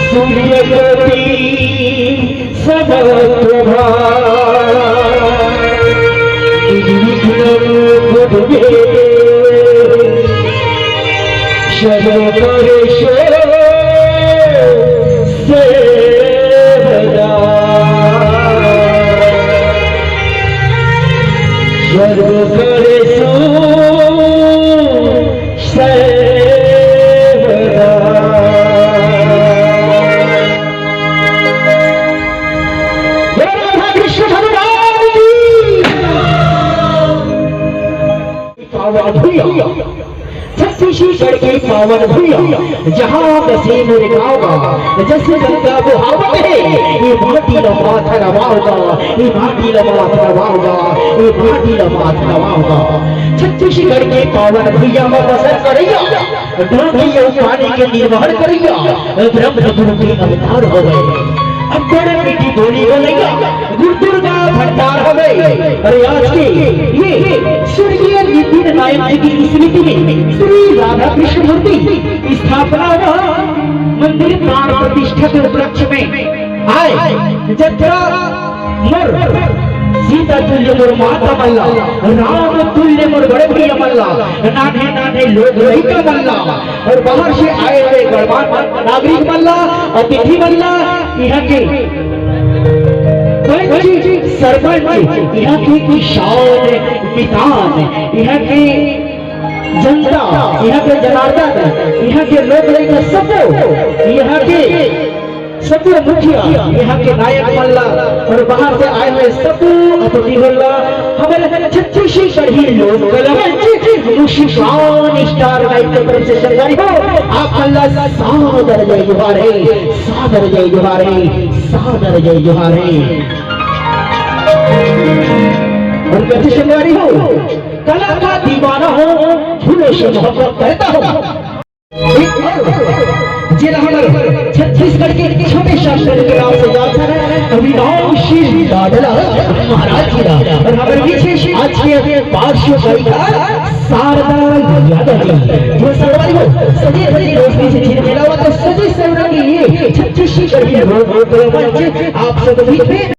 सूर्यज्योति समप्रभा सर्वकरेश्वर सेवदा सर्वकरेश्वर सेवदा। कृष्ण भगवान की पावन भूया छत्तीसगढ़ की पावन भूया जहाँ बसे मेरे गाँव जैसे गंगा बुहावत है ये माटी लमाथ रवाऊंगा ये माटी लमाथ रवाऊंगा ये माटी लमाथ रवाऊंगा। छत्तीसगढ़ के पावन भूया में बसर करिया डोंगी पानी के निर्वहन करिया ब्रह्म गुरु के अवतार हो गए। अब बड़े मीठी बोली बोलेगा गुरुदुर्गा भंडार हो गए। अरे आज के ये स्वर्गीय नितिन नायक जी की स्मृति में श्री राधा कृष्ण मूर्ति स्थापना व मंदिर प्राण प्रतिष्ठा के उपलक्ष्य में आए। जत्रा मोर सीता तुल्य मोर माता मल्ला राम तुल्य मोर बड़े भैया मल्ला नाने नाने लोग रहिका मल्ला और बाहर से आए हुए गणमान्य नागरिक मल्ला अतिथि मल्ला यहाँ के सरपंच यहाँ की किसान किसान यहाँ की जनता यहाँ के जनार्दन यहाँ के लोग सब यहाँ के सब मुखिया यहाँ के नायक मल्ला और बाहर से आए हुए सब अतिथि मल्ला हमारे छत्तीसगढ़ ही लोग स्टार नाइट के तरफ से सरकारी हो आप मल्ला सादर जय जोहार है सादर जय जोहार है सादर जय जोहार है। और कैसे सरकारी हो कला का दीवाना हो झूले से मोहब्बत करता हो। जिला हमारे छत्तीसगढ़ के छोटे शासन के नाम से जाता है अविनाशी लाडला महाराज जी और हमारे पीछे आज के पार्श्व गायिका शारदा यादव जी जो सरवारी हो सजे सजे रोशनी से छीन मिला हुआ तो सजे सरवारी ये छत्तीसगढ़ के आप सब बीच में